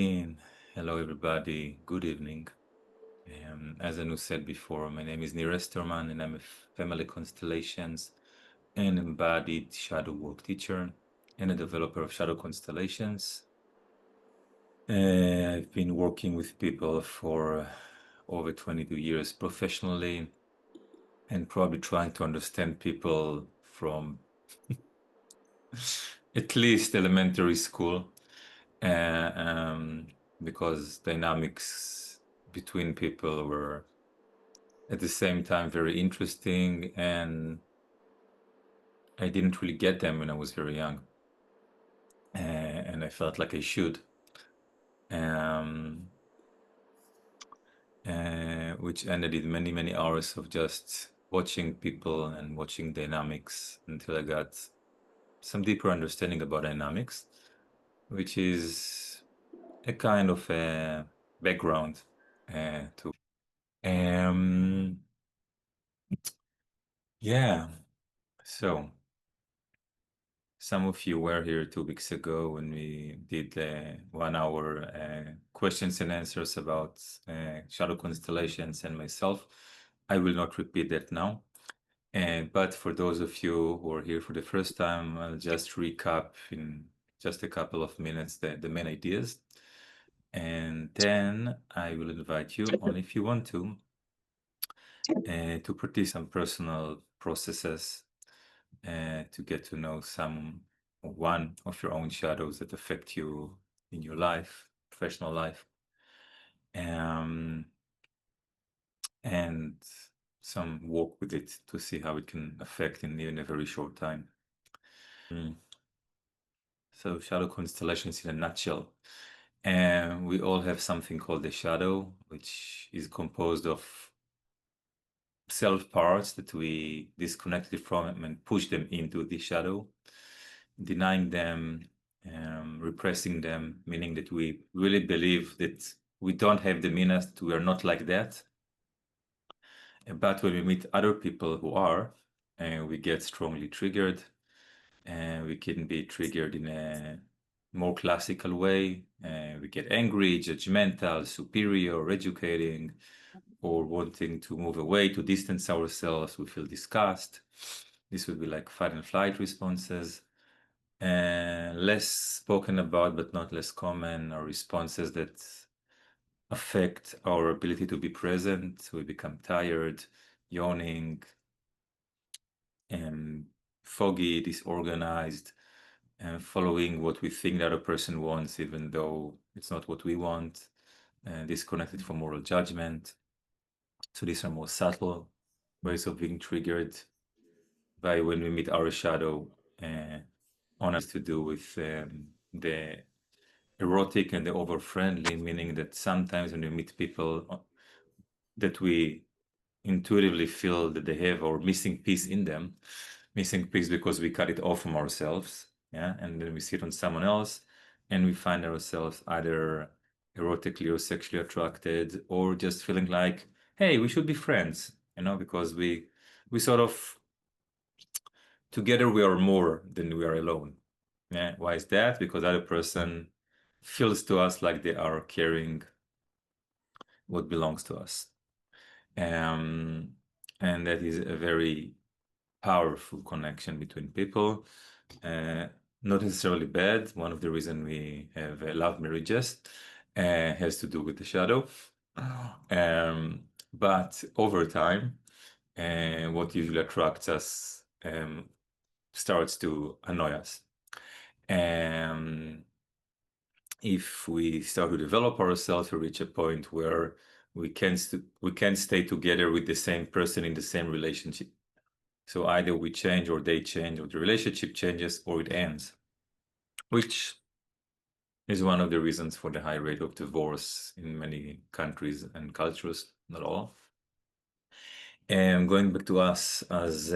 Hello, everybody. Good evening. As Anu said before, my name is Esterman, and I'm a family constellations and embodied shadow work teacher and a developer of shadow constellations. I've been working with people for over 22 years professionally and probably trying to understand people from at least elementary school. uh, um, because dynamics between people were at the same time very interesting, and I didn't really get them when I was very young, and I felt like I should, um, which ended in many, many hours of just watching people and watching dynamics until I got some deeper understanding about dynamics, which is a kind of a background to yeah. So some of you were here 2 weeks ago when we did 1 hour questions and answers about shadow constellations and myself. I will not repeat that now. But for those of you who are here for the first time, I'll just recap in just a couple of minutes the main ideas. And then I will invite you, only if you want to participate some personal processes to get to know one of your own shadows that affect you in your life, professional life, um, and some work with it to see how it can affect in even a very short time. So shadow constellations in a nutshell. And we all have something called the shadow, which is composed of self parts that we disconnected from and push them into the shadow, denying them, repressing them, meaning that we really believe that we don't have them in us, that we are not like that. But when we meet other people who are, we get strongly triggered, and we can be triggered in a more classical way. We get angry, judgmental, superior, educating, or wanting to move away, to distance ourselves. We feel disgust. This would be like fight and flight responses. Less spoken about, but not less common, are responses that affect our ability to be present. We become tired, yawning, and foggy, disorganized, and following what we think the other person wants, even though it's not what we want, and disconnected from moral judgment. So these are more subtle ways of being triggered by when we meet our shadow. On us to do with the erotic and the over friendly, meaning that sometimes when we meet people that we intuitively feel that they have or missing piece in them, missing piece because we cut it off from ourselves, yeah, and then we see it on someone else, and we find ourselves either erotically or sexually attracted, or just feeling like, hey, we should be friends, because we sort of together we are more than we are alone. Yeah, why is that? Because other person feels to us like they are carrying what belongs to us. Um, and that is a very powerful connection between people. Uh, Not necessarily bad. One of the reasons we have love marriages has to do with the shadow. But over time, what usually attracts us starts to annoy us. Um, if we start to develop ourselves, we reach a point where we can't stay together with the same person in the same relationship. So either we change or they change, or the relationship changes or it ends, which is one of the reasons for the high rate of divorce in many countries and cultures, not all. And going back to us, as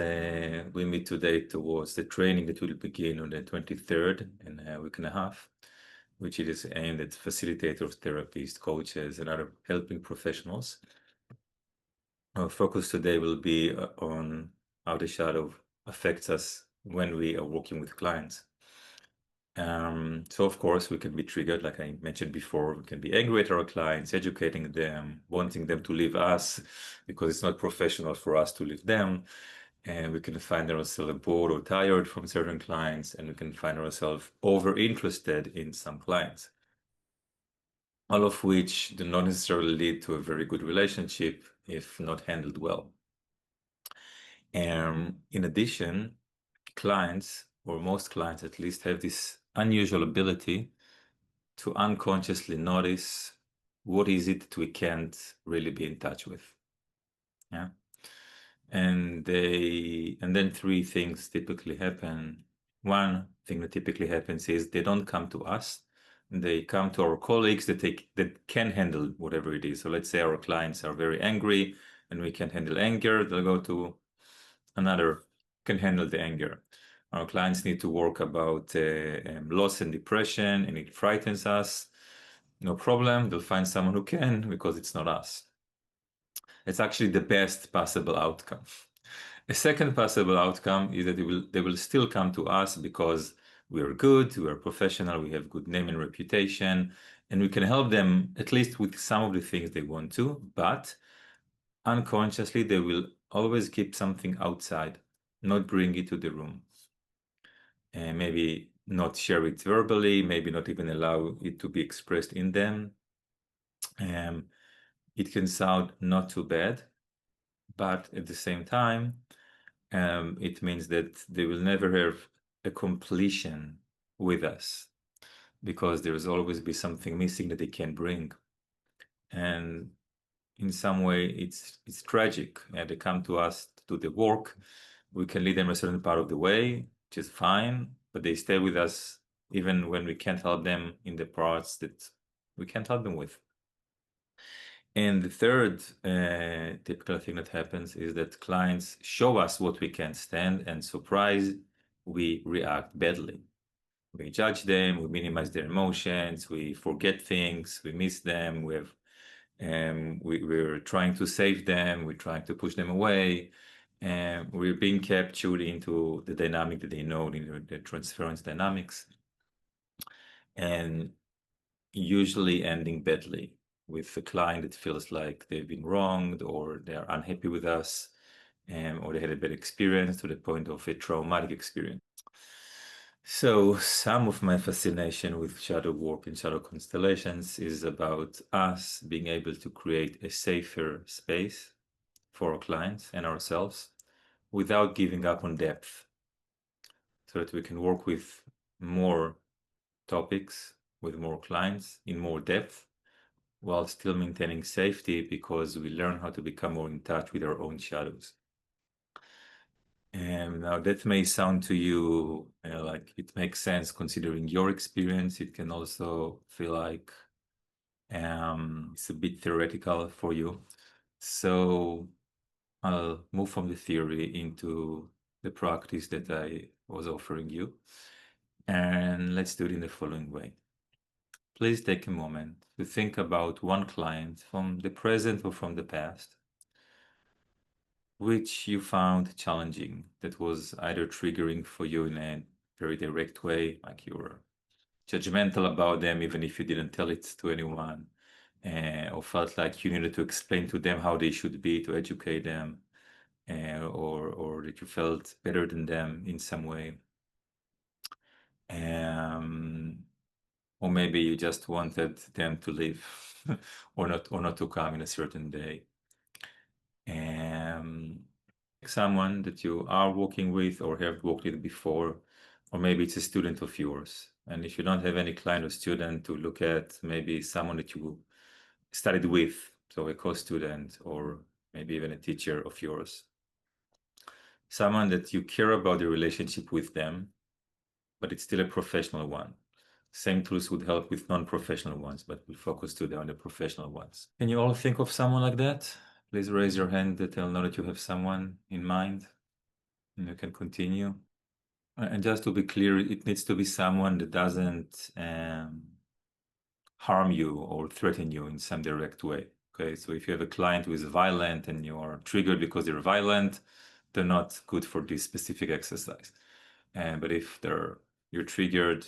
we meet today towards the training that will begin on the 23rd in a week and a half, which it is aimed at facilitators, therapists, coaches, and other helping professionals. Our focus today will be on how the shadow affects us when we are working with clients. So of course we can be triggered, like I mentioned before. We can be angry at our clients, educating them, wanting them to leave us because it's not professional for us to leave them. And we can find ourselves bored or tired from certain clients, and we can find ourselves over interested in some clients. All of which do not necessarily lead to a very good relationship if not handled well. And in addition, clients, or most clients at least, have this unusual ability to unconsciously notice what is it that we can't really be in touch with. Yeah. And then three things typically happen. One thing that typically happens is they don't come to us. They come to our colleagues that can handle whatever it is. So let's say our clients are very angry and we can't handle anger. They'll go to another can handle the anger. Our clients need to work about loss and depression, and it frightens us. No problem. They'll find someone who can because it's not us. It's actually the best possible outcome. A second possible outcome is that they will still come to us because we are good, we are professional, we have good name and reputation, and we can help them at least with some of the things they want to, but unconsciously they will always keep something outside, not bring it to the room. And maybe not share it verbally, maybe not even allow it to be expressed in them. It can sound not too bad, but at the same time, it means that they will never have a completion with us because there's always be something missing that they can bring. And in some way, it's tragic. And they come to us to do the work. We can lead them a certain part of the way, which is fine, but they stay with us even when we can't help them in the parts that we can't help them with. And the third typical thing that happens is that clients show us what we can't stand, and surprise, we react badly. We judge them, we minimize their emotions, we forget things, we miss them, we're trying to save them, we're trying to push them away, and we're being captured into the dynamic that they know, the transference dynamics, and usually ending badly with a client that feels like they've been wronged or they're unhappy with us, or they had a bad experience to the point of a traumatic experience. So some of my fascination with shadow work and shadow constellations is about us being able to create a safer space for our clients and ourselves without giving up on depth, so that we can work with more topics, with more clients in more depth, while still maintaining safety because we learn how to become more in touch with our own shadows. And now that may sound to you like it makes sense considering your experience. It can also feel like it's a bit theoretical for you. So I'll move from the theory into the practice that I was offering you. And let's do it in the following way. Please take a moment to think about one client from the present or from the past which you found challenging, that was either triggering for you in a very direct way, like you were judgmental about them, even if you didn't tell it to anyone, or felt like you needed to explain to them how they should be to educate them, or that you felt better than them in some way. Or maybe you just wanted them to leave or not to come in a certain day. Someone that you are working with or have worked with before, or maybe it's a student of yours. And if you don't have any client or student to look at, maybe someone that you studied with, so a co-student or maybe even a teacher of yours. Someone that you care about the relationship with them, but it's still a professional one. Same tools would help with non-professional ones, but we'll focus today on the professional ones. Can you all think of someone like that? Please raise your hand that I'll know that you have someone in mind, and you can continue. And just to be clear, it needs to be someone that doesn't harm you or threaten you in some direct way. Okay, so if you have a client who is violent and you are triggered because they're violent, they're not good for this specific exercise. But if you're triggered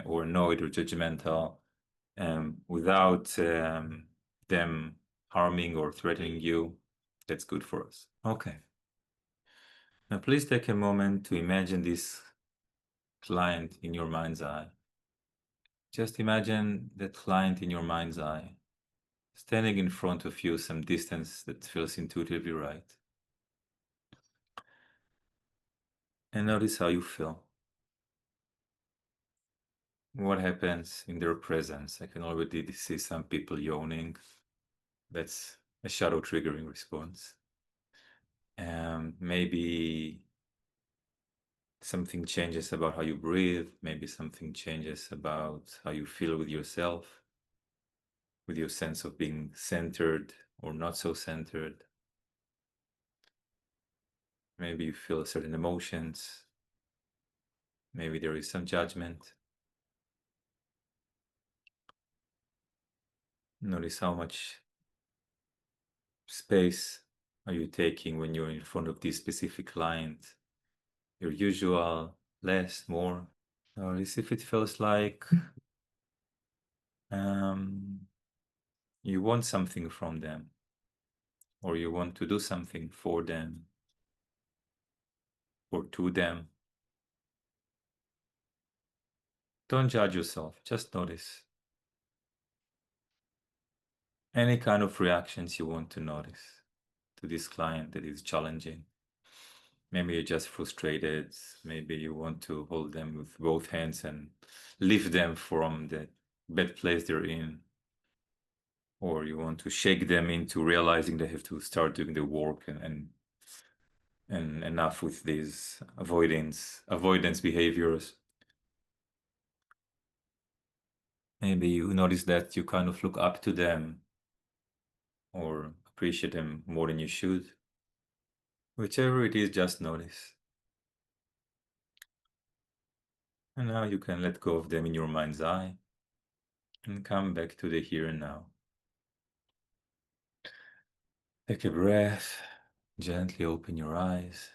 or annoyed or judgmental, without them harming or threatening you. That's good for us. Okay. Now, please take a moment to imagine this client in your mind's eye. Just imagine that client in your mind's eye, standing in front of you some distance that feels intuitively right. And notice how you feel. What happens in their presence? I can already see some people yawning. That's a shadow triggering response. Maybe something changes about how you breathe. Maybe something changes about how you feel with yourself, with your sense of being centered or not so centered. Maybe you feel certain emotions. Maybe there is some judgment. Notice how much space are you taking when you're in front of this specific client? Your usual, less, more? Notice if it feels like you want something from them, or you want to do something for them or to them. Don't judge yourself, just notice. Any kind of reactions you want to notice to this client that is challenging. Maybe you're just frustrated. Maybe you want to hold them with both hands and lift them from the bad place they're in. Or you want to shake them into realizing they have to start doing the work and enough with these avoidance behaviors. Maybe you notice that you kind of look up to them or appreciate them more than you should. Whichever it is, just notice. And now you can let go of them in your mind's eye and come back to the here and now. Take a breath, gently open your eyes.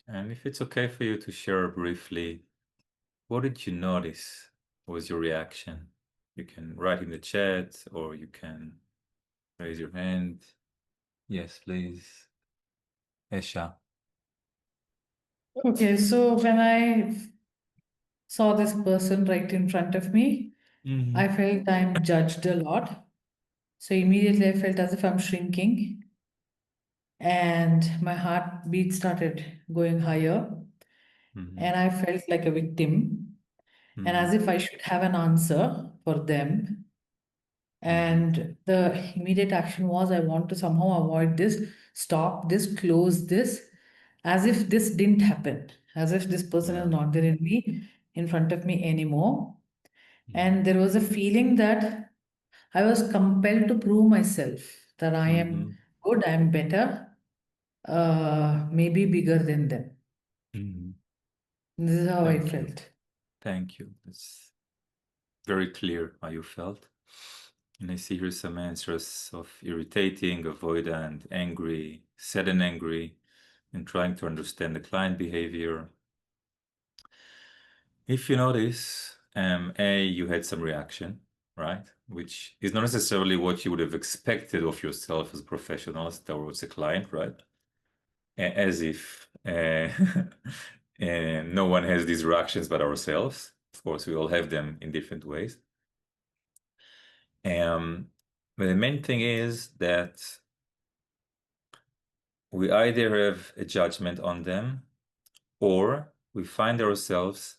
And if it's okay for you to share briefly, what did you notice was your reaction? You can write in the chat or you can raise your hand. Yes, please. Esha. Okay, so when I saw this person right in front of me, I felt I'm judged a lot. So immediately I felt as if I'm shrinking and my heartbeat started going higher. And I felt like a victim and as if I should have an answer for them. And the immediate action was I want to somehow avoid this, stop this, close this, as if this didn't happen, as if this person is Yeah. not there in front of me anymore. And there was a feeling that I was compelled to prove myself that I am good, I am better, maybe bigger than them. This is how I Thank you. felt. Thank you. It's very clear how you felt. And I see here some answers of irritating, avoidant, angry, sad and angry, and trying to understand the client behavior. If you notice, you had some reaction, right? Which is not necessarily what you would have expected of yourself as professionals towards a client, right? As if no one has these reactions but ourselves. Of course, we all have them in different ways. But the main thing is that we either have a judgment on them or we find ourselves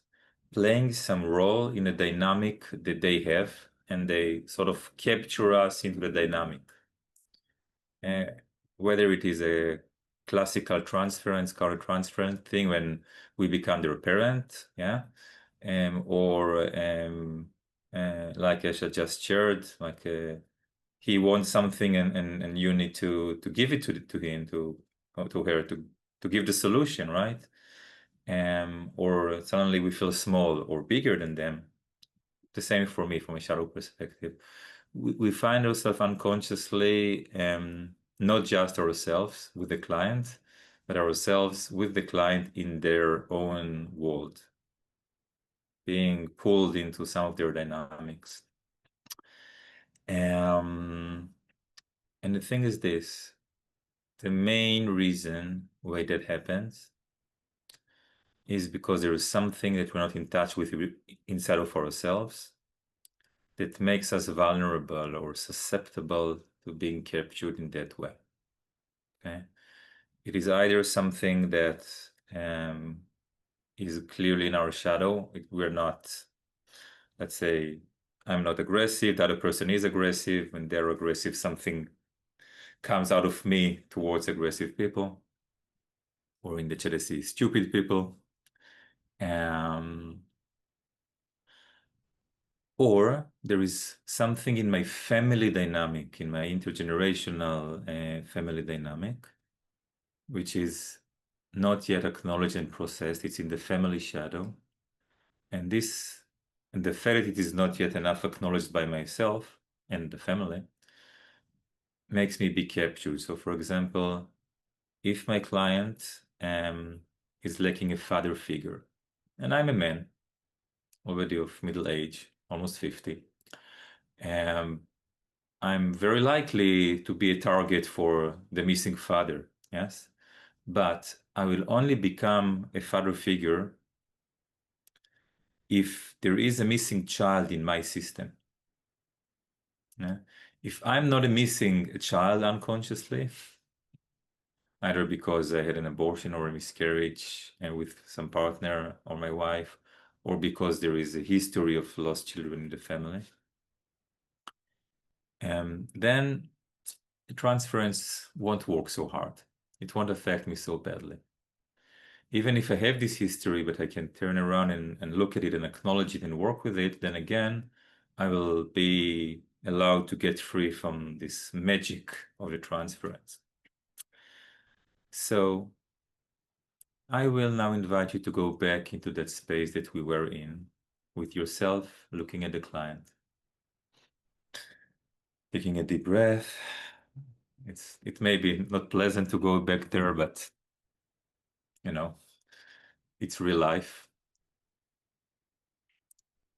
playing some role in a dynamic that they have and they sort of capture us into the dynamic. Uh, whether it is a classical transference, current transference thing when we become their parent, yeah, or like Esha just shared, like he wants something and you need to give it to him to her to give the solution, right? Or suddenly we feel small or bigger than them. The same for me from a shadow perspective. We find ourselves unconsciously not just ourselves with the client, but ourselves with the client in their own world. being pulled into some of their dynamics. And the thing is this, the main reason why that happens is because there is something that we're not in touch with inside of ourselves that makes us vulnerable or susceptible to being captured in that way. Okay? It is either something that is clearly in our shadow. We're not, let's say, I'm not aggressive, the other person is aggressive. When they're aggressive, something comes out of me towards aggressive people, or in the chat I see stupid people. Or there is something in my family dynamic, in my intergenerational family dynamic, which is not yet acknowledged and processed. It's in the family shadow. And the fact that it is not yet enough acknowledged by myself and the family makes me be captured. So for example, if my client is lacking a father figure, and I'm a man, already of middle age, almost 50, I'm very likely to be a target for the missing father, yes? But I will only become a father figure if there is a missing child in my system. Yeah? If I'm not a missing child unconsciously, either because I had an abortion or a miscarriage and with some partner or my wife, or because there is a history of lost children in the family, then the transference won't work so hard. It won't affect me so badly. Even if I have this history, but I can turn around and look at it and acknowledge it and work with it, then again, I will be allowed to get free from this magic of the transference. So I will now invite you to go back into that space that we were in with yourself, looking at the client. Taking a deep breath. It may be not pleasant to go back there, but you know, it's real life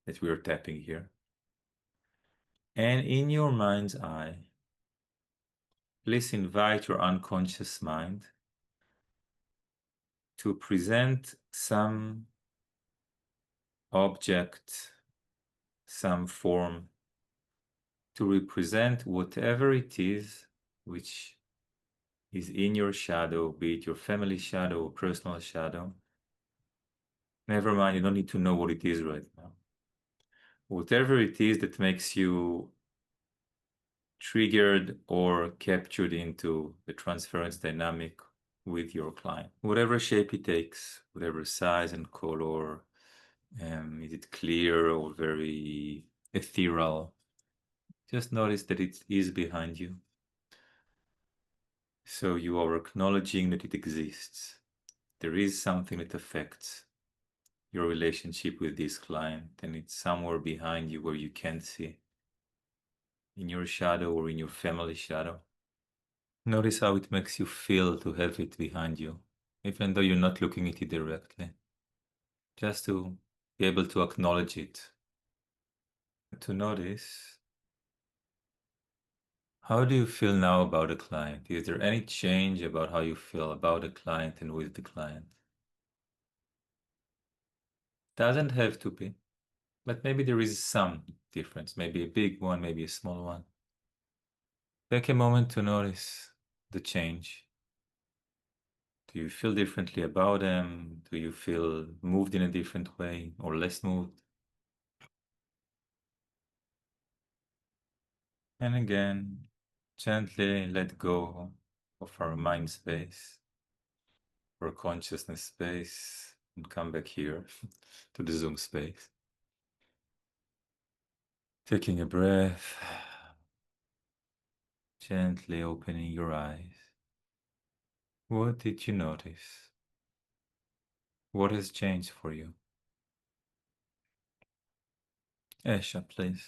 that we are tapping here. And in your mind's eye, please invite your unconscious mind to present some object, some form, to represent whatever it is which is in your shadow, be it your family shadow or personal shadow. Never mind, you don't need to know what it is right now. Whatever it is that makes you triggered or captured into the transference dynamic with your client. Whatever shape it takes, whatever size and color, is it clear or very ethereal? Just notice that it is behind you. So you are acknowledging that it exists. There is something that affects your relationship with this client, and it's somewhere behind you where you can't see, in your shadow or in your family shadow. Notice how it makes you feel to have it behind you, even though you're not looking at it directly. Just to be able to acknowledge it. To notice, how do you feel now about a client? Is there any change about how you feel about a client and with the client? Doesn't have to be, but maybe there is some difference, maybe a big one, maybe a small one. Take a moment to notice the change. Do you feel differently about them? Do you feel moved in a different way or less moved? And again, gently let go of our mind space, our consciousness space, and come back here to the Zoom space. Taking a breath, gently opening your eyes. What did you notice? What has changed for you? Esha, please.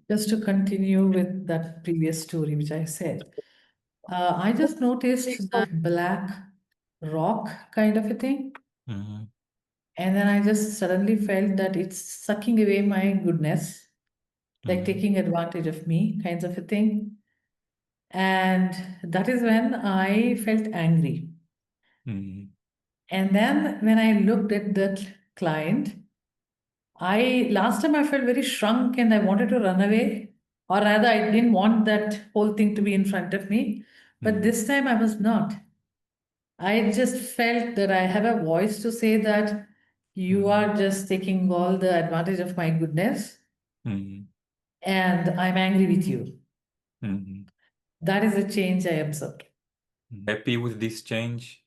Just to continue with that previous story which I said, I just noticed that black rock kind of a thing. Mm-hmm. And then I just suddenly felt that it's sucking away my goodness, like Mm, taking advantage of me, kinds of a thing. And that is when I felt angry. mm, And then when I looked at that client, I last time I felt very shrunk and I wanted to run away, or rather, I didn't want that whole thing to be in front of me. But mm, this time I was not. I just felt that I have a voice to say that you mm, are just taking all the advantage of my goodness mm, and I'm angry with you. mm. That is a change I observed. Happy with this change?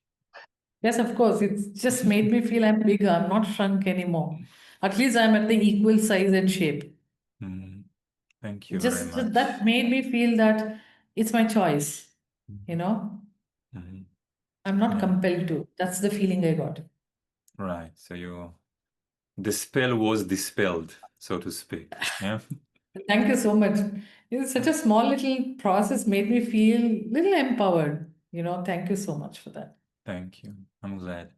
Yes, of course, it's just made me feel I'm bigger, I'm not shrunk anymore. At least I'm at the equal size and shape. Mm, thank you It very just much. that made me feel that it's my choice, you Mm, know? mm, I'm not yeah, compelled to. That's the feeling I got. right. So the spell was dispelled, so to speak. Yeah. Thank you so much. It's such a small little process made me feel little empowered. Thank you so much for that. Thank you. I'm glad.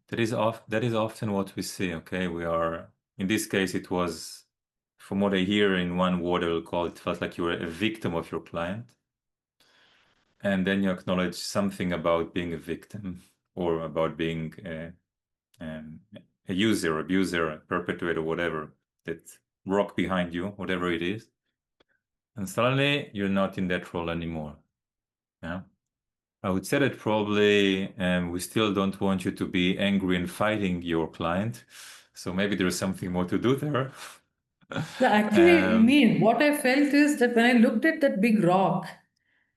That is often what we see, okay? We are, in this case, it was, from what I hear in one word I will call it, felt like you were a victim of your client. And then you acknowledge something about being a victim or about being um, a user, abuser, perpetrator, whatever, that rock behind you, whatever it is. And suddenly you're not in that role anymore. Yeah. I would say that probably we still don't want you to be angry and fighting your client. So maybe there's something more to do there. Yeah, actually, um, what I felt is that when I looked at that big rock,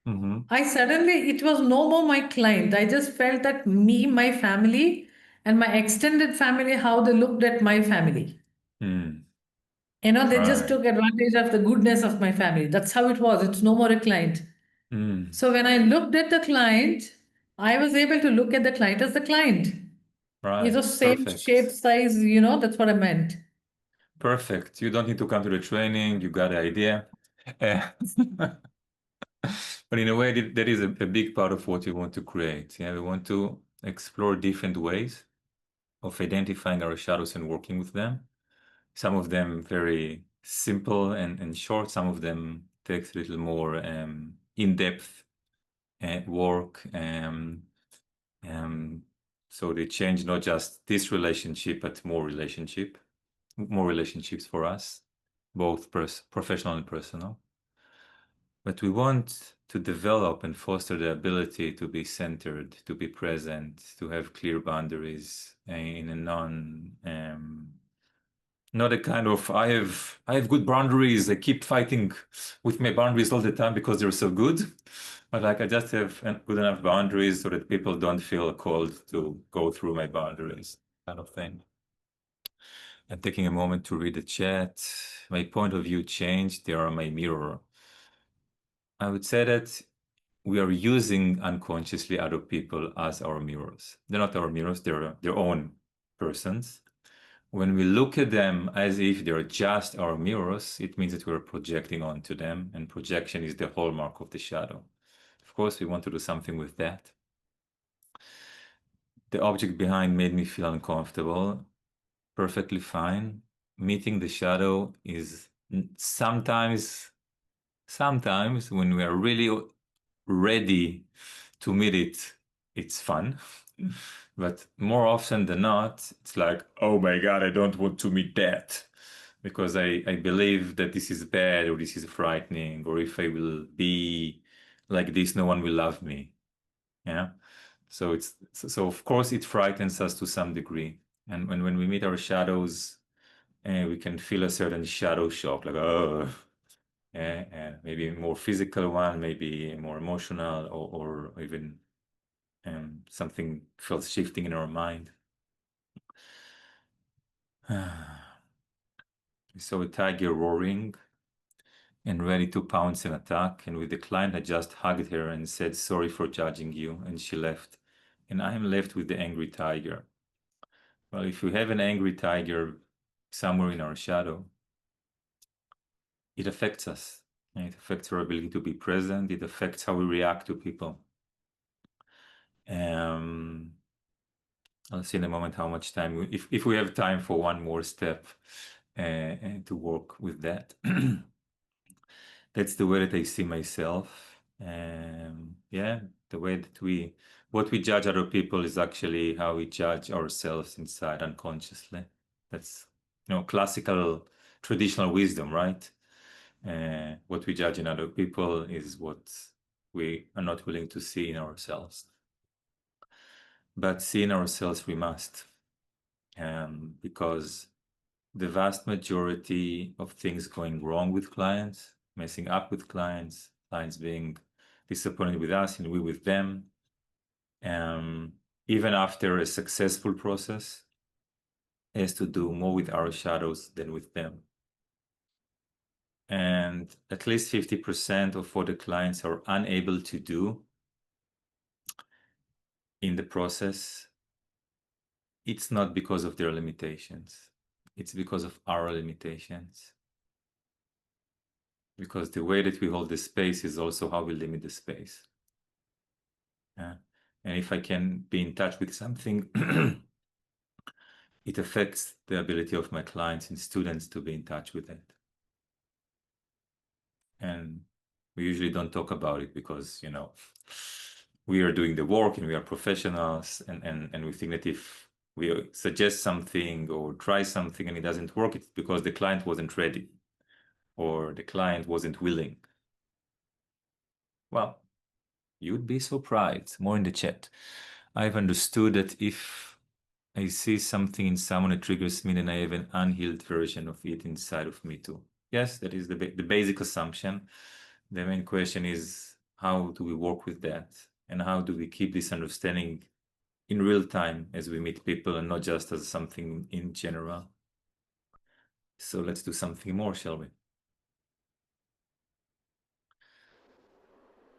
mhm, it was no more my client. I just felt that me, my family, and my extended family, how they looked at my family. mm, They just right. took advantage of the goodness of my family. That's how it was. It's no more a client. Mm, So when I looked at the client, I was able to look at the client as the client. It right. was same shape, Perfect. size, that's what I meant. Perfect. You don't need to come to the training. You got the idea. Uh, but in a way, that is a big part of what we want to create. Yeah, we want to explore different ways of identifying our shadows and working with them. Some of them very simple and short. Some of them takes a little more in-depth work. Um, so they change not just this relationship, but more relationships for us, both professional and personal. But we want to develop and foster the ability to be centered, to be present, to have clear boundaries in a not a kind of I have good boundaries. I keep fighting with my boundaries all the time because they're so good. But like I just have good enough boundaries so that people don't feel called to go through my boundaries, kind of thing. And taking a moment to read the chat. My point of view changed. They are my mirror. I would say that we are using unconsciously other people as our mirrors. They're not our mirrors, they're their own persons. When we look at them as if they're just our mirrors, it means that we're projecting onto them, and projection is the hallmark of the shadow. Of course, we want to do something with that. The object behind made me feel uncomfortable. Perfectly fine. Meeting the shadow is sometimes when we are really ready to meet it, it's fun. But more often than not, it's like, oh my God, I don't want to meet that because I believe that this is bad or this is frightening, or if I will be like this, no one will love me. Yeah. So of course it frightens us to some degree. And when we meet our shadows, we can feel a certain shadow shock, like, oh, and maybe a more physical one, maybe more emotional, or even something feels shifting in our mind. We saw a tiger roaring and ready to pounce and attack, and with the client, I just hugged her and said, sorry for judging you, and she left. And I am left with the angry tiger. Well, if we have an angry tiger somewhere in our shadow, it affects us. And it affects our ability to be present. It affects how we react to people. Um, I'll see in a moment how much time, if we have time for one more step and to work with that. That's the way that I see myself. Yeah, the way that what we judge other people is actually how we judge ourselves inside unconsciously. That's, classical traditional wisdom, right? What we judge in other people is what we are not willing to see in ourselves. But see in ourselves we must, because the vast majority of things going wrong with clients, messing up with clients, clients being disappointed with us and we with them, even after a successful process, has to do more with our shadows than with them. And at least 50% of what the clients are unable to do in the process, it's not because of their limitations. It's because of our limitations. Because the way that we hold the space is also how we limit the space. And if I can be in touch with something, it affects the ability of my clients and students to be in touch with it. And we usually don't talk about it because, we are doing the work and we are professionals, and we think that if we suggest something or try something and it doesn't work, it's because the client wasn't ready or the client wasn't willing. Well, you'd be surprised. More in the chat. I've understood that if I see something in someone that triggers me, then I have an unhealed version of it inside of me too. Yes, that is the basic assumption. The main question is, how do we work with that? And how do we keep this understanding in real time as we meet people and not just as something in general? So let's do something more, shall we?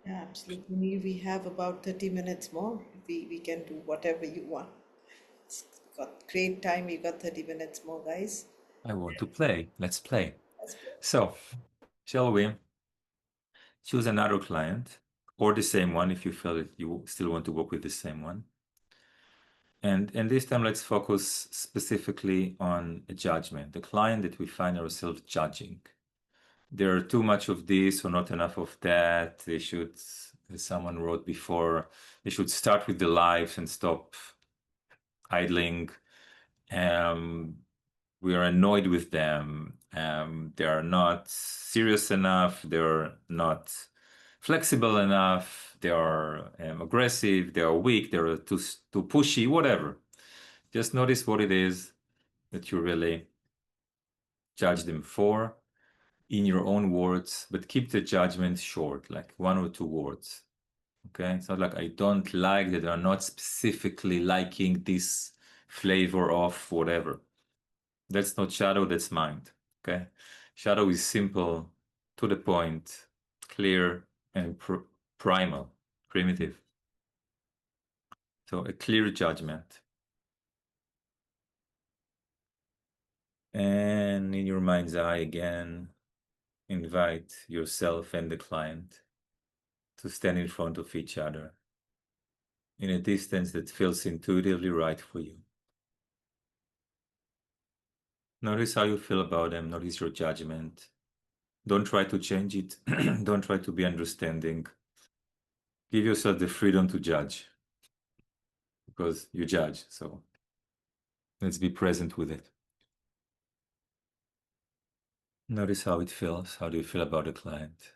Yeah, absolutely. We have about 30 minutes more. We can do whatever you want. It's got great time. We got 30 minutes more, guys. I want to play. Let's play. Let's play. So, shall we choose another client or the same one if you feel that you still want to work with the same one? And this time, let's focus specifically on a judgment, the client that we find ourselves judging. There are too much of this or not enough of that. They should, as someone wrote before, they should start with the lives and stop idling. We are annoyed with them. They are not serious enough. They're not flexible enough. They are aggressive. They are weak. They're too pushy. Whatever. Just notice what it is that you really judge them for in your own words, but keep the judgment short, like 1 or 2 words. Okay, it's not like I don't like that they're not specifically liking this flavor of whatever. That's not shadow, that's mind. Okay, shadow is simple, to the point, clear, and primal, primitive. So a clear judgment. And in your mind's eye again, invite yourself and the client to stand in front of each other in a distance that feels intuitively right for you. Notice how you feel about them. Notice your judgment. Don't try to change it. Don't try to be understanding. Give yourself the freedom to judge because you judge. So let's be present with it. Notice how it feels. How do you feel about the client?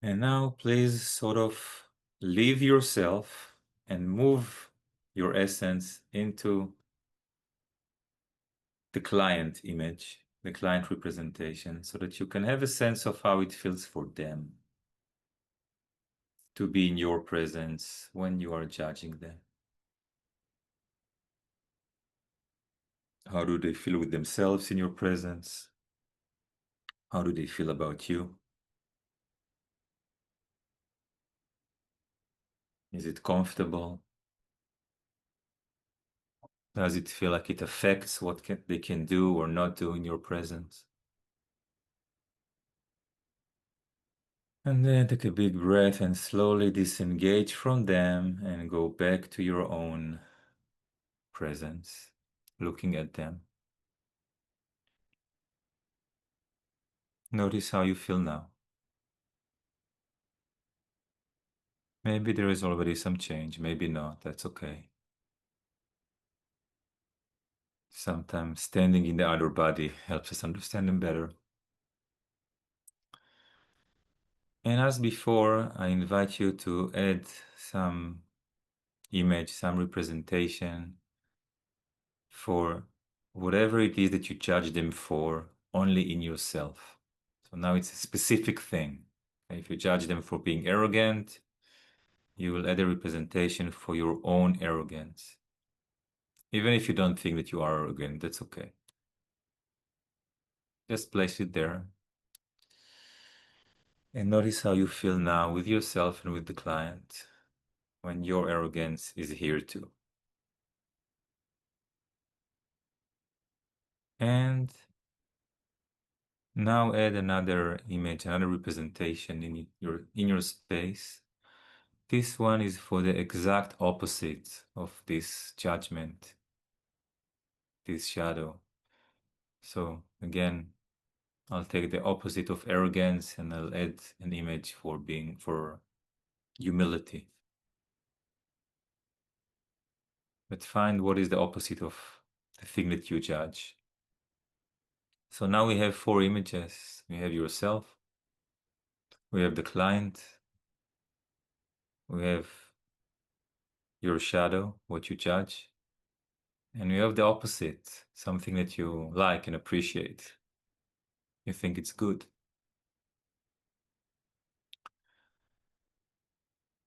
And now please sort of leave yourself and move your essence into the client image, the client representation, so that you can have a sense of how it feels for them to be in your presence when you are judging them. How do they feel with themselves in your presence? How do they feel about you? Is it comfortable? Does it feel like it affects what they can do or not do in your presence? And then take a big breath and slowly disengage from them and go back to your own presence, looking at them. Notice how you feel now. Maybe there is already some change, maybe not, that's okay. Sometimes standing in the other body helps us understand them better. And as before, I invite you to add some image, some representation for whatever it is that you judge them for only in yourself. So now it's a specific thing. If you judge them for being arrogant, you will add a representation for your own arrogance. Even if you don't think that you are arrogant, that's okay. Just place it there. And notice how you feel now with yourself and with the client when your arrogance is here too. And now add another image, another representation in your space. This one is for the exact opposite of this judgment, this shadow. So again, I'll take the opposite of arrogance and I'll add an image for humility. But find what is the opposite of the thing that you judge. So now we have 4 images. We have yourself, we have the client, we have your shadow, what you judge, and we have the opposite, something that you like and appreciate. You think it's good.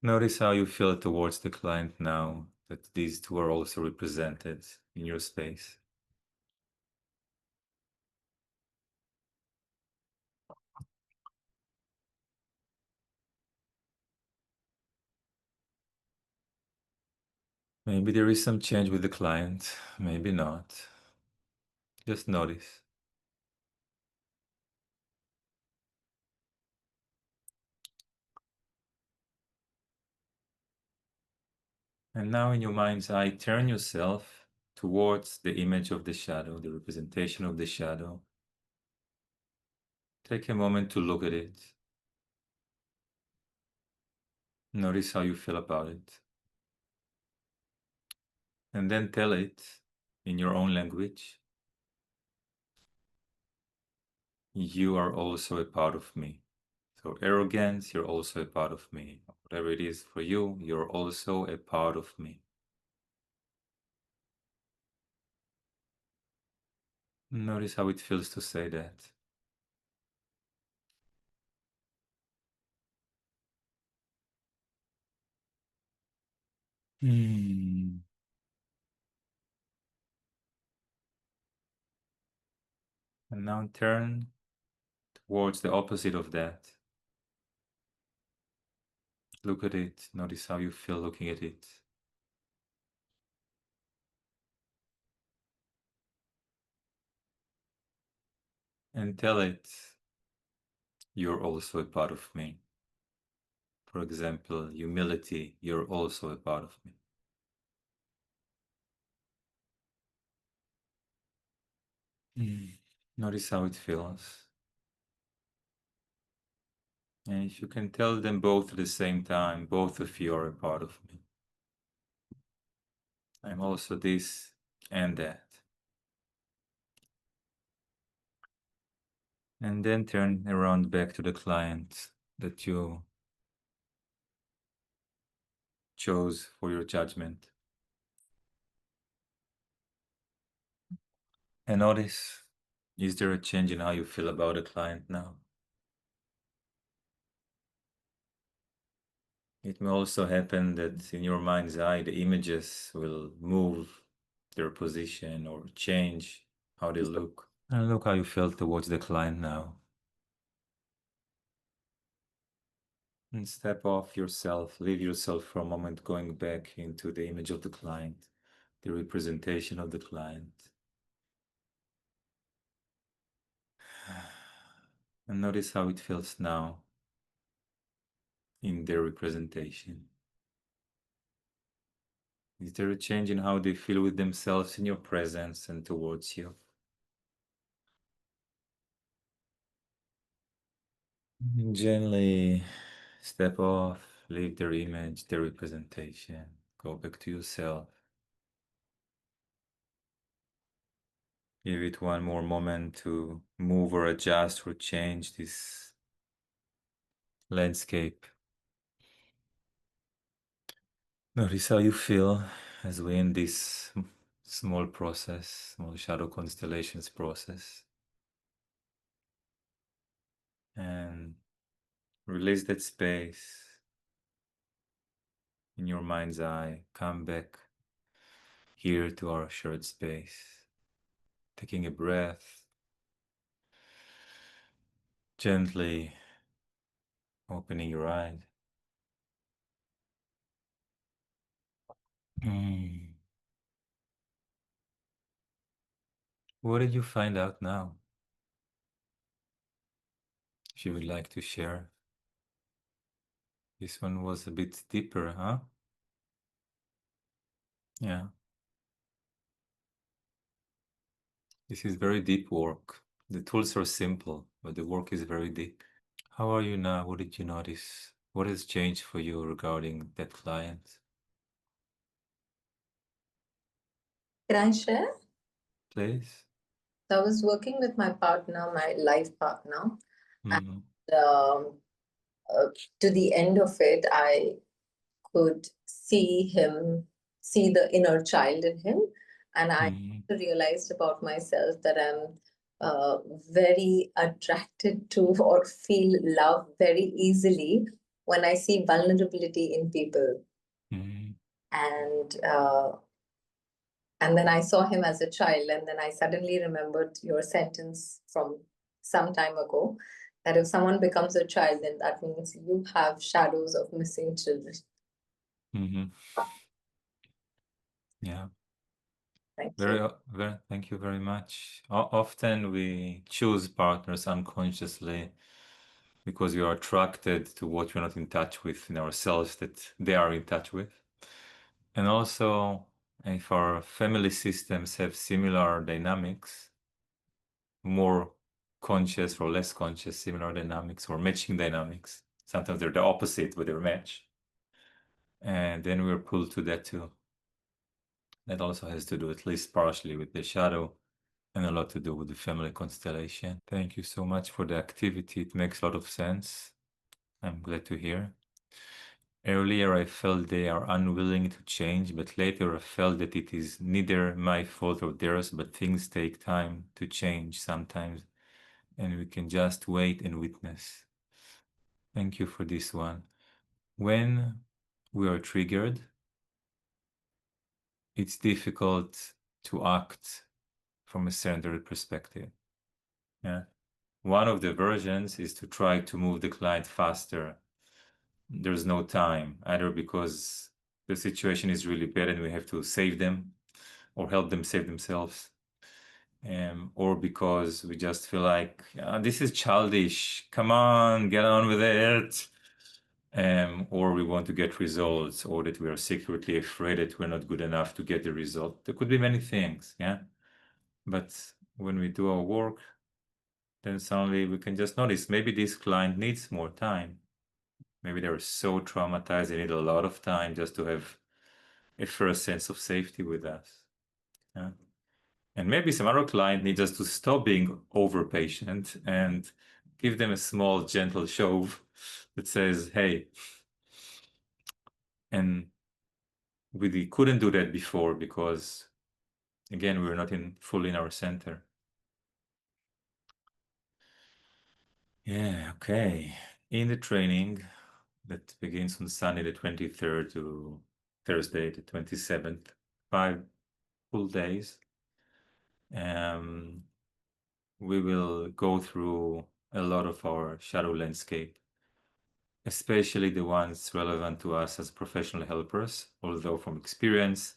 Notice how you feel towards the client now that these two are also represented in your space. Maybe there is some change with the client, maybe not. Just notice. And now in your mind's eye, turn yourself towards the image of the shadow, the representation of the shadow. Take a moment to look at it. Notice how you feel about it. And then tell it in your own language, you are also a part of me. So arrogance, you're also a part of me. Whatever it is for you, you're also a part of me. Notice how it feels to say that. And now turn towards the opposite of that. Look at it. Notice how you feel looking at it. And tell it, you're also a part of me. For example, humility, you're also a part of me. Notice how it feels. And if you can tell them both at the same time, both of you are a part of me. I'm also this and that. And then turn around back to the client that you chose for your judgment. And notice, is there a change in how you feel about the client now? It may also happen that in your mind's eye, the images will move their position or change how they look. And look how you feel towards the client now. And step off yourself, leave yourself for a moment going back into the image of the client, the representation of the client. And notice how it feels now. in their representation? Is there a change in how they feel with themselves in your presence and towards you? Gently step off, leave their image, their representation, go back to yourself. Give it one more moment to move or adjust or change this landscape. Notice how you feel as we end this small process, small shadow constellations process. And release that space in your mind's eye. Come back here to our shared space. Taking a breath, gently opening your eyes. What did you find out now? If you would like to share. This one was a bit deeper, huh? Yeah. This is very deep work. The tools are simple, but the work is very deep. How are you now? What did you notice? What has changed for you regarding that client? Can I share? Please. I was working with my partner, my life partner, Mm-hmm. and to the end of it, I could see the inner child in him, and I realized about myself that I'm very attracted to or feel love very easily when I see vulnerability in people. Mm-hmm. And then I saw him as a child, and then I suddenly remembered your sentence from some time ago that if someone becomes a child, then that means you have shadows of missing children. Mm-hmm. Yeah. Thank Very, you. very, thank you very much. Often we choose partners unconsciously because we are attracted to what we're not in touch with in ourselves that they are in touch with. And also, if our family systems have similar dynamics, more conscious or less conscious, similar dynamics or matching dynamics, sometimes they're the opposite, but they're match. And then we're pulled to that too. That also has to do at least partially with the shadow and a lot to do with the family constellation. Thank you so much for the activity. It makes a lot of sense. I'm glad to hear. Earlier, I felt they are unwilling to change, but later I felt that it is neither my fault or theirs, but things take time to change sometimes, and we can just wait and witness. Thank you for this one. When we are triggered, it's difficult to act from a centered perspective. Yeah. One of the versions is to try to move the client faster. There's no time, either because the situation is really bad and we have to save them or help them save themselves, or because we just feel like this is childish, come on, get on with it, or we want to get results, or that we are secretly afraid that we're not good enough to get the result. There could be many things, yeah? But when we do our work, then suddenly we can just notice maybe this client needs more time. Maybe they're so traumatized, they need a lot of time just to have a first sense of safety with us. Yeah? And maybe some other client needs us to stop being over patient and give them a small, gentle shove that says, hey, and we couldn't do that before because, again, we're not fully in our center. Yeah, okay. In the training that begins on Sunday the 23rd to Thursday the 27th, 5 full days, we will go through a lot of our shadow landscape, especially the ones relevant to us as professional helpers, although from experience,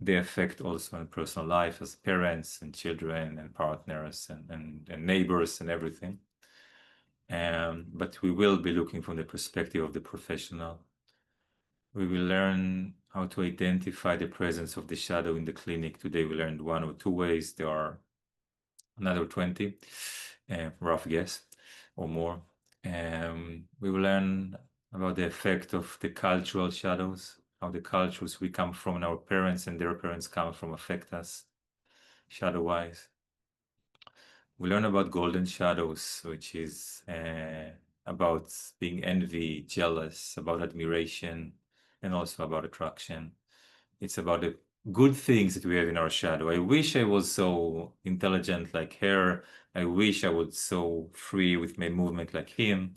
they affect also in personal life as parents and children and partners and neighbors and everything. but we will be looking from the perspective of the professional. We will learn how to identify the presence of the shadow in the clinic. Today we learned 1 or 2 ways. There are another 20, rough guess, or more. We will learn about the effect of the cultural shadows, how the cultures we come from and our parents and their parents come from affect us shadow-wise. We learn about golden shadows, which is about being envy, jealous, about admiration, and also about attraction. It's about the good things that we have in our shadow. I wish I was so intelligent like her. I wish I was so free with my movement like him.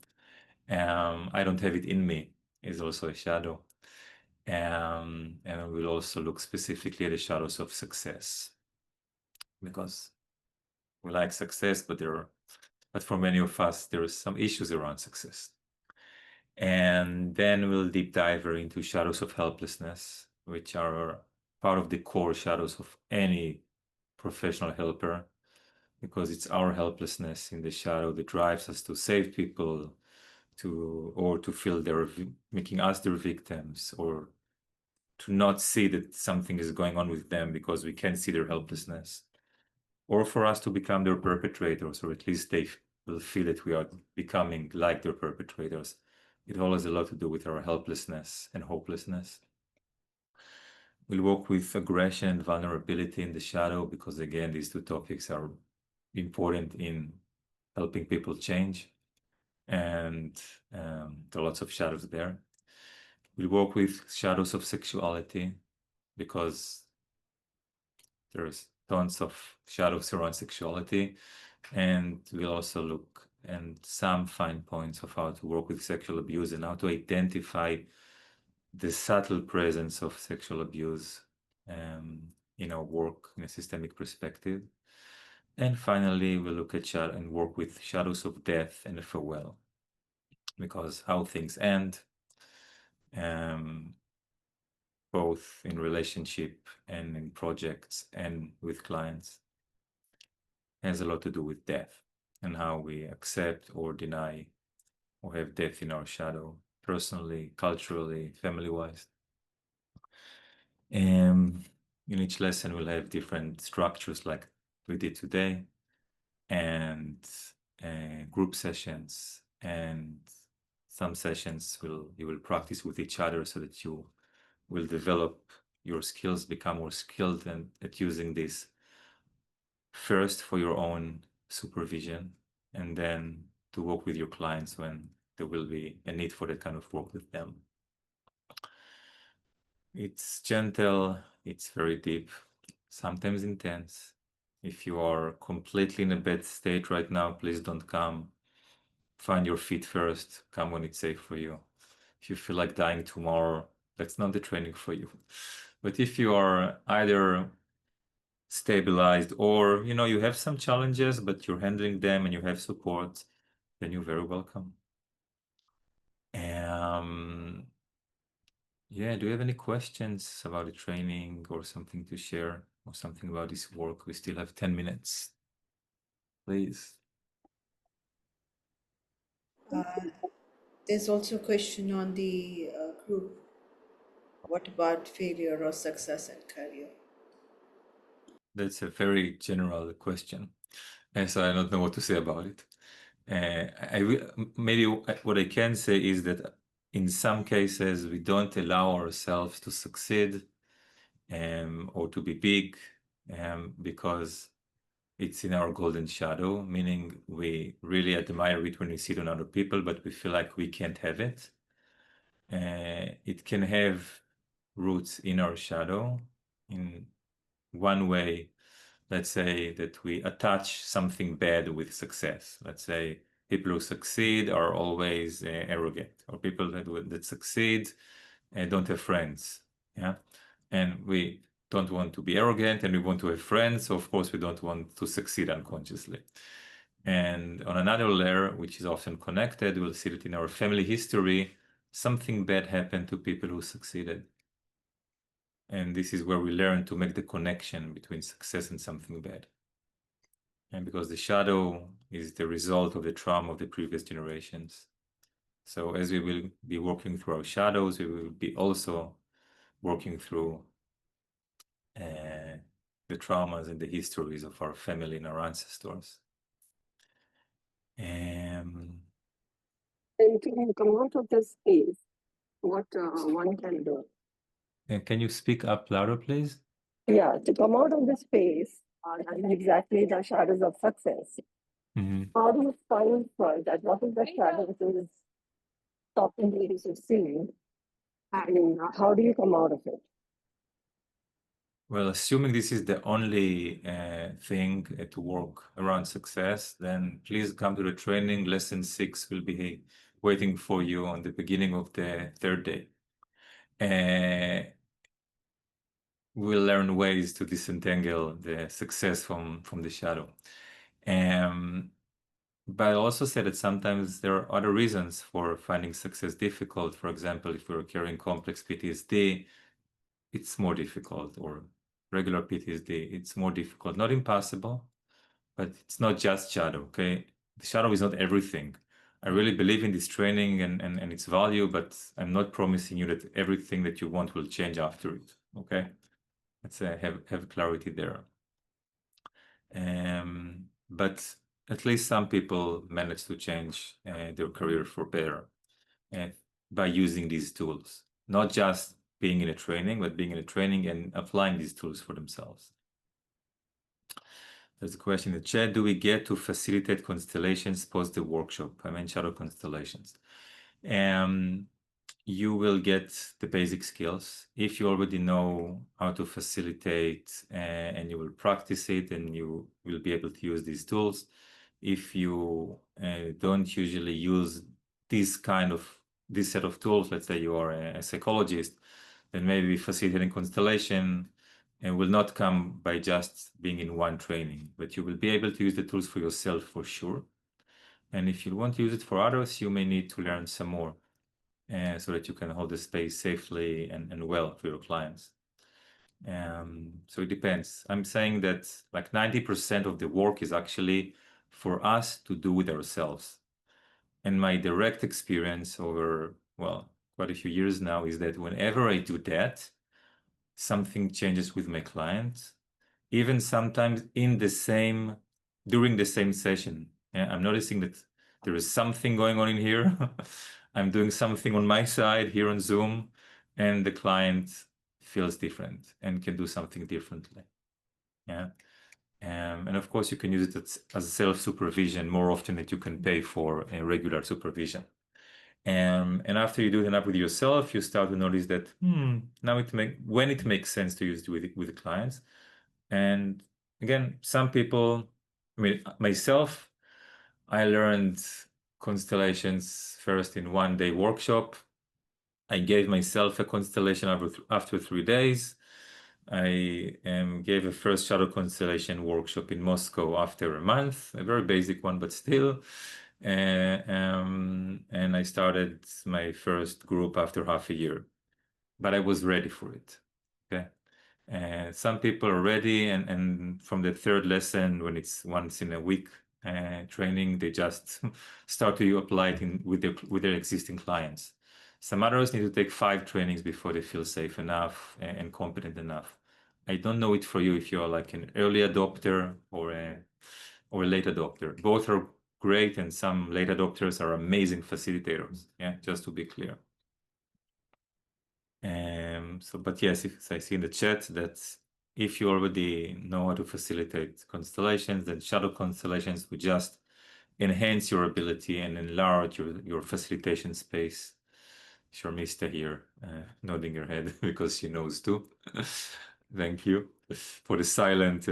I don't have it in me, is also a shadow. And we'll also look specifically at the shadows of success, because we like success, but for many of us, there are some issues around success. And then we'll deep dive into shadows of helplessness, which are part of the core shadows of any professional helper, because it's our helplessness in the shadow that drives us to save people, or to feel they're making us their victims, or to not see that something is going on with them because we can't see their helplessness, or for us to become their perpetrators, or at least they will feel that we are becoming like their perpetrators. It all has a lot to do with our helplessness and hopelessness. We'll work with aggression and vulnerability in the shadow, because again, these two topics are important in helping people change, and there are lots of shadows there. We'll work with shadows of sexuality, because there's tons of shadows around sexuality, and we'll also look at some fine points of how to work with sexual abuse and how to identify the subtle presence of sexual abuse in our work in a systemic perspective. And finally, we'll look at and work with shadows of death and farewell, because how things end, both in relationship and in projects and with clients, has a lot to do with death and how we accept or deny or have death in our shadow, personally, culturally, family-wise. In each lesson, we'll have different structures like we did today, and group sessions, and some sessions you will practice with each other so that you will develop your skills, become more skilled at using this, first for your own supervision, and then to work with your clients when there will be a need for that kind of work with them. It's gentle, it's very deep, sometimes intense. If you are completely in a bad state right now, please don't come. Find your feet first, come when it's safe for you. If you feel like dying tomorrow, that's not the training for you. But if you are either stabilized, or you have some challenges but you're handling them and you have support, then you're very welcome. Yeah, do you have any questions about the training or something to share, or something about this work? We still have 10 minutes. Please. There's also a question on the group. What about failure or success in career? That's a very general question, and so I don't know what to say about it. Maybe what I can say is that in some cases we don't allow ourselves to succeed, or to be big, because it's in our golden shadow, meaning we really admire it when we see it on other people, but we feel like we can't have it. It can have roots in our shadow. In one way, let's say that we attach something bad with success. Let's say people who succeed are always arrogant, or people that succeed don't have friends. Yeah, and we don't want to be arrogant, and we want to have friends. So of course we don't want to succeed unconsciously. And on another layer, which is often connected, we'll see that in our family history, something bad happened to people who succeeded. And this is where we learn to make the connection between success and something bad. And because the shadow is the result of the trauma of the previous generations. So as we will be working through our shadows, we will be also working through the traumas and the histories of our family and our ancestors. And to come out of this space, what one can do. Can you speak up louder, please? Yeah, to come out of this space, and exactly the shadows of success. How do you find first that what is the shadow which is stopping you to succeed? And how do you come out of it? Well, assuming this is the only thing to work around success, then please come to the training. Lesson 6 will be waiting for you on the beginning of the 3rd day. We'll learn ways to disentangle the success from the shadow. But I also said that sometimes there are other reasons for finding success difficult. For example, if you're carrying complex PTSD, it's more difficult, or regular PTSD, it's more difficult. Not impossible, but it's not just shadow, okay? The shadow is not everything. I really believe in this training and its value, but I'm not promising you that everything that you want will change after it, okay? Let's have clarity there. But at least some people manage to change their career for better by using these tools, not just being in a training, but being in a training and applying these tools for themselves. There's a question in the chat. Do we get to facilitate constellations post the workshop? I mean, shadow constellations. You will get the basic skills. If you already know how to facilitate and you will practice it, and you will be able to use these tools. If you don't usually use this set of tools, let's say you are a psychologist, then maybe facilitating constellation and will not come by just being in one training, but you will be able to use the tools for yourself for sure. And if you want to use it for others, you may need to learn some more so that you can hold the space safely and well for your clients. So it depends. I'm saying that like 90% of the work is actually for us to do with ourselves. And my direct experience over, well, quite a few years now is that whenever I do that, something changes with my client, even sometimes during the same session. I'm noticing that there is something going on in here. I'm doing something on my side here on Zoom, and the client feels different and can do something differently. Yeah. And of course, you can use it as self-supervision more often than you can pay for a regular supervision. And after you do it enough with yourself, you start to notice that now when it makes sense to use it with the clients. And again, some people, I mean, myself, I learned constellations first in 1-day workshop. I gave myself a constellation after 3 days. I gave a first shadow constellation workshop in Moscow after a month, a very basic one, but still. And I started my first group after half a year, but I was ready for it. Okay. Some people are ready, and from the 3rd lesson, when it's once in a week training, they just start to apply it with their existing clients. Some others need to take 5 trainings before they feel safe enough and competent enough. I don't know it for you if you're like an early adopter or a late adopter. Both are great, and some late adopters are amazing facilitators. Yeah, just to be clear. But yes, I see in the chat that if you already know how to facilitate constellations, then shadow constellations will just enhance your ability and enlarge your facilitation space. Sharmista here, nodding her head because she knows too. Thank you for the silent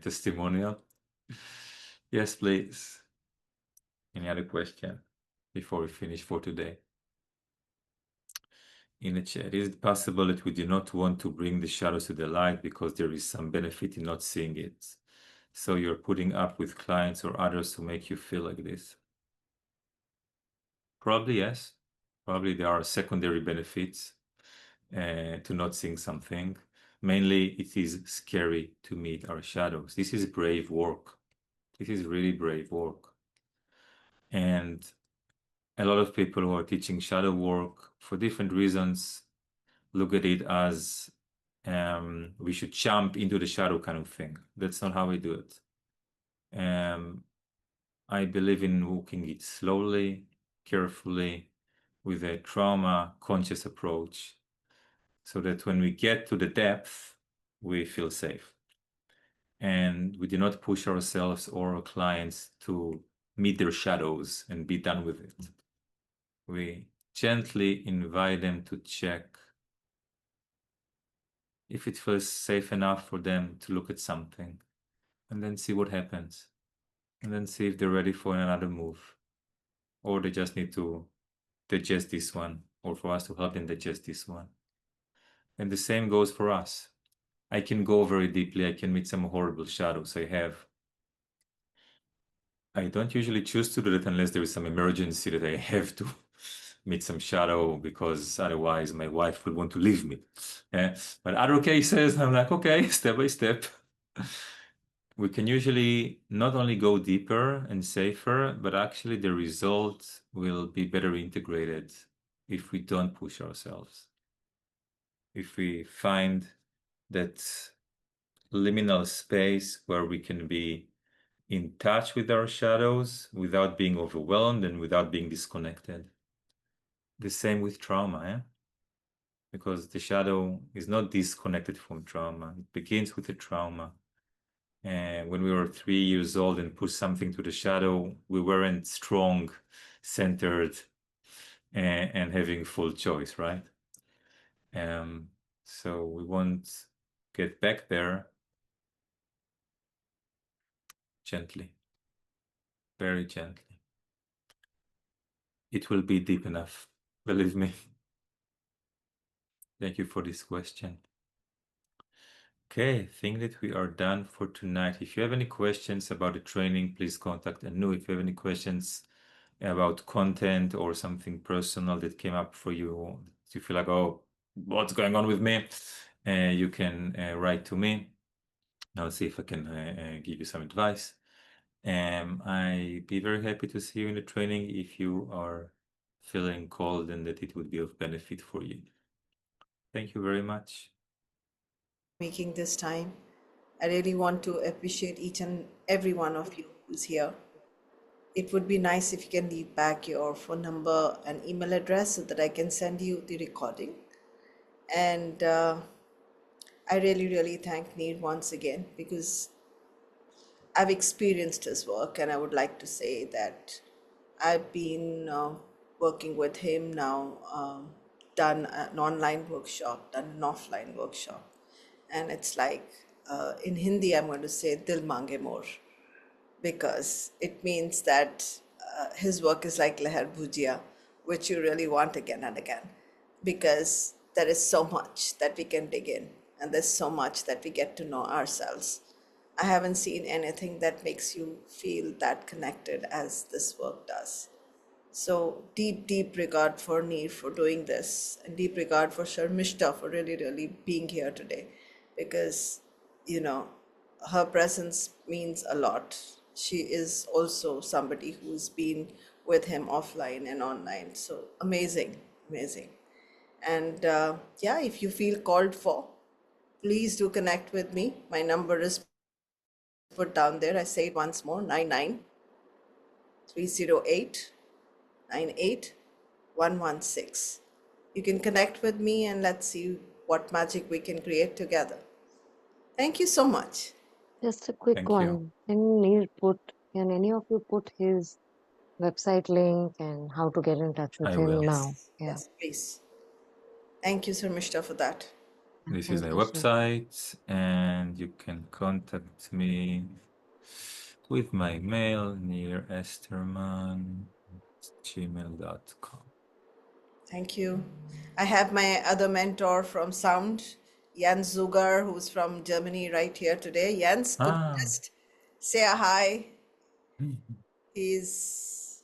testimonial. Yes, please. Any other question before we finish for today? In the chat, is it possible that we do not want to bring the shadows to the light because there is some benefit in not seeing it? So you're putting up with clients or others to make you feel like this? Probably yes. Probably there are secondary benefits to not seeing something. Mainly, it is scary to meet our shadows. This is brave work. This is really brave work. And a lot of people who are teaching shadow work for different reasons look at it as we should jump into the shadow kind of thing. That's not how we do it. I believe in walking it slowly, carefully, with a trauma-conscious approach, so that when we get to the depth, we feel safe. And we do not push ourselves or our clients to meet their shadows and be done with it. We gently invite them to check if it feels safe enough for them to look at something, and then see what happens, and then see if they're ready for another move, or they just need to digest this one, or for us to help them digest this one. And the same goes for us. I can go very deeply. I can meet some horrible shadows. I don't usually choose to do that unless there is some emergency that I have to meet some shadow, because otherwise my wife would want to leave me. But other cases, I'm like, okay, step by step. We can usually not only go deeper and safer, but actually the result will be better integrated if we don't push ourselves. If we find that liminal space where we can be in touch with our shadows without being overwhelmed and without being disconnected. The same with trauma, because the shadow is not disconnected from trauma. It begins with the trauma. And when we were 3 years old and pushed something to the shadow, we weren't strong, centered, and having full choice, right? So we won't get back there gently, very gently. It will be deep enough, believe me. Thank you for this question. Okay, I think that we are done for tonight. If you have any questions about the training, please contact Anu. If you have any questions about content or something personal that came up for you, you feel like, oh, what's going on with me? You can write to me. I'll see if I can give you some advice. I'd be very happy to see you in the training if you are feeling called and that it would be of benefit for you. Thank you very much. Making this time. I really want to appreciate each and every one of you who's here. It would be nice if you can leave back your phone number and email address so that I can send you the recording. And I really, really thank Neer once again, because I've experienced his work, and I would like to say that I've been working with him now, done an online workshop, done an offline workshop. And it's like, in Hindi, I'm going to say Dil Mange More, because it means that his work is like Leher Bhujia, which you really want again and again, because there is so much that we can dig in, and there's so much that we get to know ourselves. I haven't seen anything that makes you feel that connected as this work does. So deep, deep regard for Neer for doing this, and deep regard for Sharmishta for really, really being here today, because, you know, her presence means a lot. She is also somebody who's been with him offline and online. So amazing, amazing. And yeah, if you feel called for, please do connect with me. My number is put down there. I say it once more, 99 308 98116. You can connect with me and let's see what magic we can create together. Thank you so much. Just a quick Thank one. Can any of you put his website link and how to get in touch with I him will. now? Yeah. Yes, please. Thank you, Sir Mishta, for that. This is Thank my you, sir. website, and you can contact me with my mail near Esterman@gmail.com. Thank you. I have my other mentor from Sound, Jens Zuger, who's from Germany right here today. Jens, could you just say a hi? He's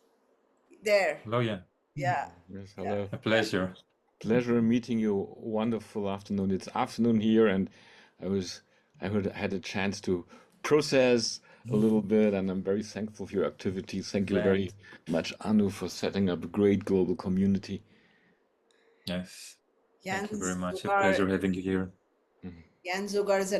there. Hello, yeah. Yeah. Yes, hello. A pleasure. Pleasure meeting you. Wonderful afternoon. It's afternoon here, and I had a chance to process a little bit, and I'm very thankful for your activities. Thank you very much, Anu, for setting up a great global community. Yes. Jan Thank you very much. A Zogar, pleasure having you here. Jan Zogar is an